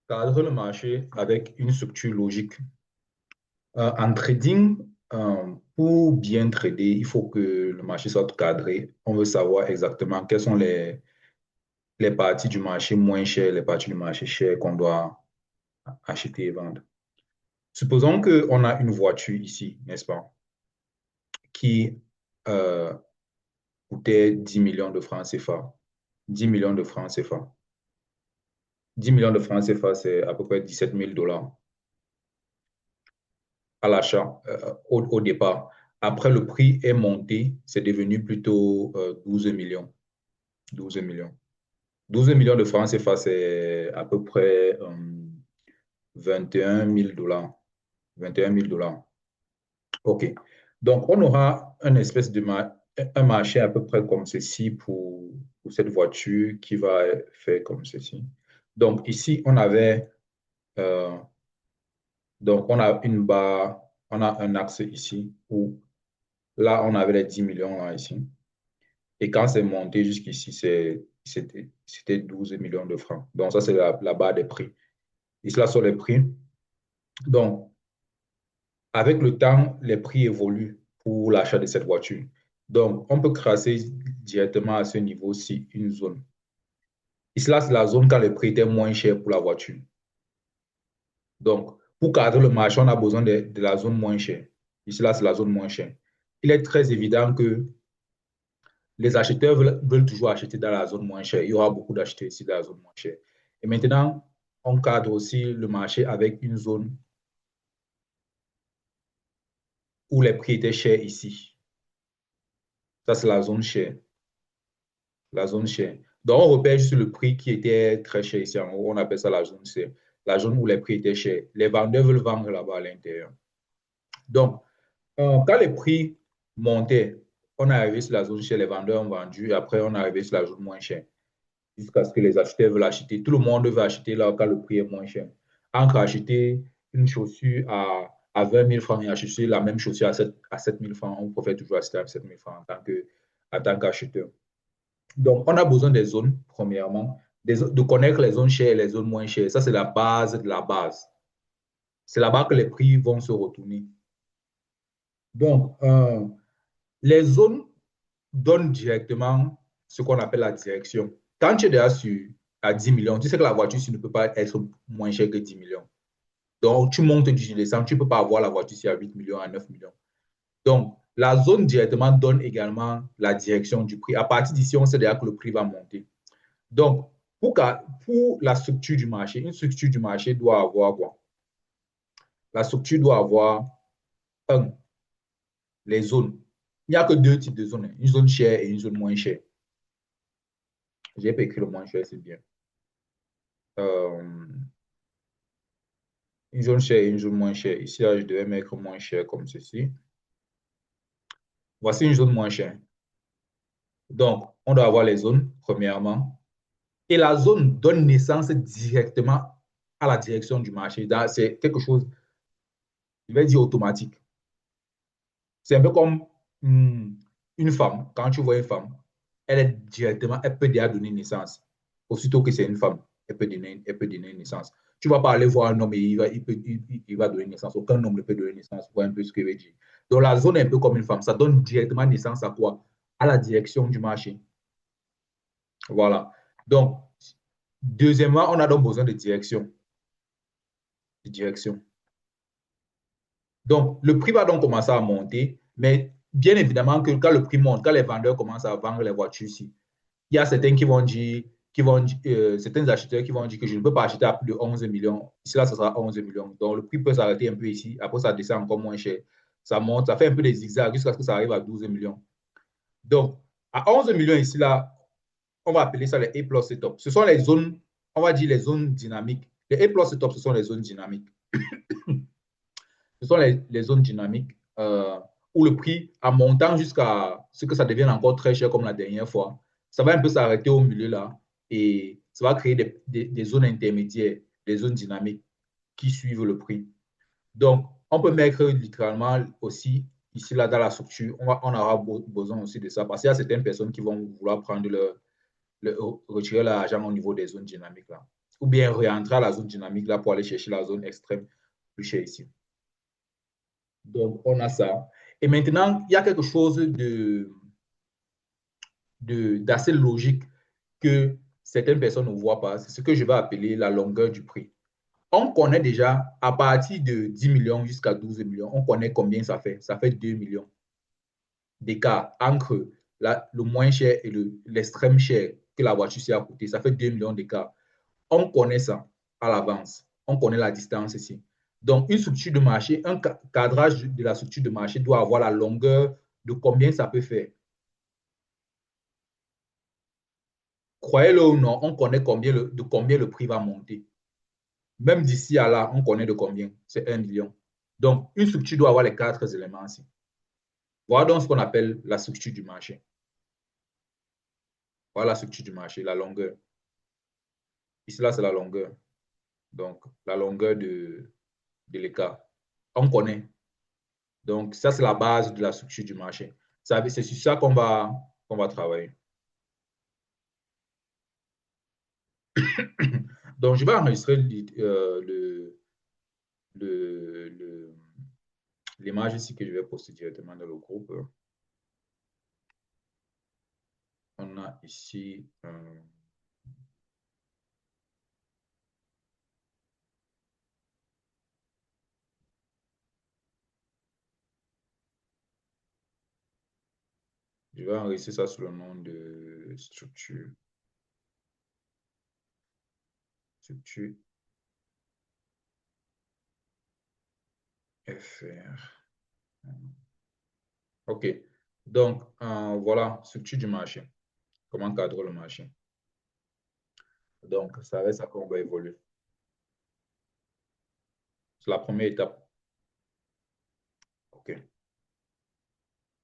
cadrer le marché avec une structure logique. En trading, pour bien trader, il faut que le marché soit cadré. On veut savoir exactement quelles sont les parties du marché moins chères, les parties du marché chères qu'on doit acheter et vendre. Supposons qu'on a une voiture ici, n'est-ce pas, qui euh, coûtait 10 millions de francs CFA. 10 millions de francs CFA. 10 millions de francs CFA, c'est à peu près 17 000 $ à l'achat au départ. Après, le prix est monté, c'est devenu plutôt 12 millions. 12 millions. 12 millions de francs CFA, c'est à peu près 21 000 $. 21 000 $. OK. Donc, on aura une espèce de un marché à peu près comme ceci pour cette voiture qui va faire comme ceci. Donc, ici, euh, on a une barre, on a un axe ici où là, on avait les 10 millions là, ici. Et quand c'est monté jusqu'ici, c'était 12 millions de francs. Donc, ça, c'est la barre des prix. Ici, là sont les prix. Donc, avec le temps, les prix évoluent pour l'achat de cette voiture. Donc, on peut tracer directement à ce niveau-ci une zone. Ici, là, c'est la zone quand le prix était moins cher pour la voiture. Donc, pour cadrer le marché, on a besoin de la zone moins chère. Ici, là, c'est la zone moins chère. Il est très évident que les acheteurs veulent toujours acheter dans la zone moins chère. Il y aura beaucoup d'acheteurs ici dans la zone moins chère. Et maintenant, on cadre aussi le marché avec une zone où les prix étaient chers ici. Ça, c'est la zone chère. La zone chère. Donc, on repère juste le prix qui était très cher ici en haut. On appelle ça la zone chère. La zone où les prix étaient chers. Les vendeurs veulent vendre là-bas à l'intérieur. Donc, quand les prix montaient, on est arrivé sur la zone chère, les vendeurs ont vendu. Et après, on est arrivé sur la zone moins chère. Jusqu'à ce que les acheteurs veulent acheter. Tout le monde veut acheter là quand le prix est moins cher. Entre acheter une chaussure à 20 000 francs et acheter la même chaussure à 7 000 francs, on préfère toujours acheter à 7 000 francs en tant qu'acheteur. Donc, on a besoin des zones, premièrement, de connaître les zones chères et les zones moins chères. Ça, c'est la base de la base. C'est là-bas que les prix vont se retourner. Donc, les zones donnent directement ce qu'on appelle la direction. Quand tu es déjà à 10 millions, tu sais que la voiture ne peut pas être moins chère que 10 millions. Donc, tu montes, tu descends, tu ne peux pas avoir la voiture à 8 millions, à 9 millions. Donc, la zone directement donne également la direction du prix. À partir d'ici, on sait déjà que le prix va monter. Donc, pour la structure du marché, une structure du marché doit avoir quoi? La structure doit avoir, un, les zones. Il n'y a que deux types de zones, une zone chère et une zone moins chère. J'ai pas écrit le moins cher, c'est bien. Euh, une zone chère et une zone moins chère. Ici, là, je devais mettre moins cher comme ceci. Voici une zone moins chère. Donc, on doit avoir les zones, premièrement. Et la zone donne naissance directement à la direction du marché. C'est quelque chose, je vais dire, automatique. C'est un peu comme une femme. Quand tu vois une femme, elle peut déjà donner naissance. Aussitôt que c'est une femme, elle peut donner naissance. Tu ne vas pas aller voir un homme et il va donner naissance. Aucun homme ne peut donner naissance. Voilà un peu ce que je veux dire. Donc la zone est un peu comme une femme. Ça donne directement naissance à quoi? À la direction du marché. Voilà. Donc, deuxièmement, on a donc besoin de direction. De direction. Donc, le prix va donc commencer à monter, mais bien évidemment que quand le prix monte, quand les vendeurs commencent à vendre les voitures ici, il y a certains qui vont dire, certains acheteurs qui vont dire que je ne peux pas acheter à plus de 11 millions. Ici, là, ça sera 11 millions. Donc, le prix peut s'arrêter un peu ici. Après, ça descend encore moins cher. Ça monte, ça fait un peu des zigzags jusqu'à ce que ça arrive à 12 millions. Donc, à 11 millions ici, là, on va appeler ça les A plus et top. Ce sont les zones, on va dire les zones dynamiques. Les A plus et top, ce sont les zones dynamiques. Ce sont les zones dynamiques où le prix, en montant jusqu'à ce que ça devienne encore très cher comme la dernière fois, ça va un peu s'arrêter au milieu là et ça va créer des zones intermédiaires, des zones dynamiques qui suivent le prix. Donc, on peut mettre littéralement aussi ici, là, dans la structure, on aura besoin aussi de ça parce qu'il y a certaines personnes qui vont vouloir prendre retirer l'argent au niveau des zones dynamiques là. ou bien réentrer à la zone dynamique là pour aller chercher la zone extrême plus chère ici. Donc, on a ça. Et maintenant, il y a quelque chose d'assez logique que certaines personnes ne voient pas. C'est ce que je vais appeler la longueur du prix. On connaît déjà, à partir de 10 millions jusqu'à 12 millions, on connaît combien ça fait. Ça fait 2 millions d'écart entre le moins cher et l'extrême cher que la voiture s'est à coûté. Ça fait 2 millions d'écart. On connaît ça à l'avance. On connaît la distance ici. Donc, une structure de marché, un cadrage de la structure de marché doit avoir la longueur de combien ça peut faire. Croyez-le ou non, on connaît de combien le prix va monter. Même d'ici à là, on connaît de combien. C'est 1 million. Donc, une structure doit avoir les quatre éléments ici. Voilà donc ce qu'on appelle la structure du marché. Voilà la structure du marché, la longueur. Ici, là, c'est la longueur. Donc, la longueur de l'écart. On connaît. Donc, ça, c'est la base de la structure du marché. C'est sur ça qu'on va travailler. Donc, je vais enregistrer l'image ici que je vais poster directement dans le groupe. On a ici je vais enregistrer ça sous le nom de structure FR. OK. Donc, voilà, structure du marché. Comment cadrer le marché. Donc, ça va être ça qu'on va évoluer. C'est la première étape. OK.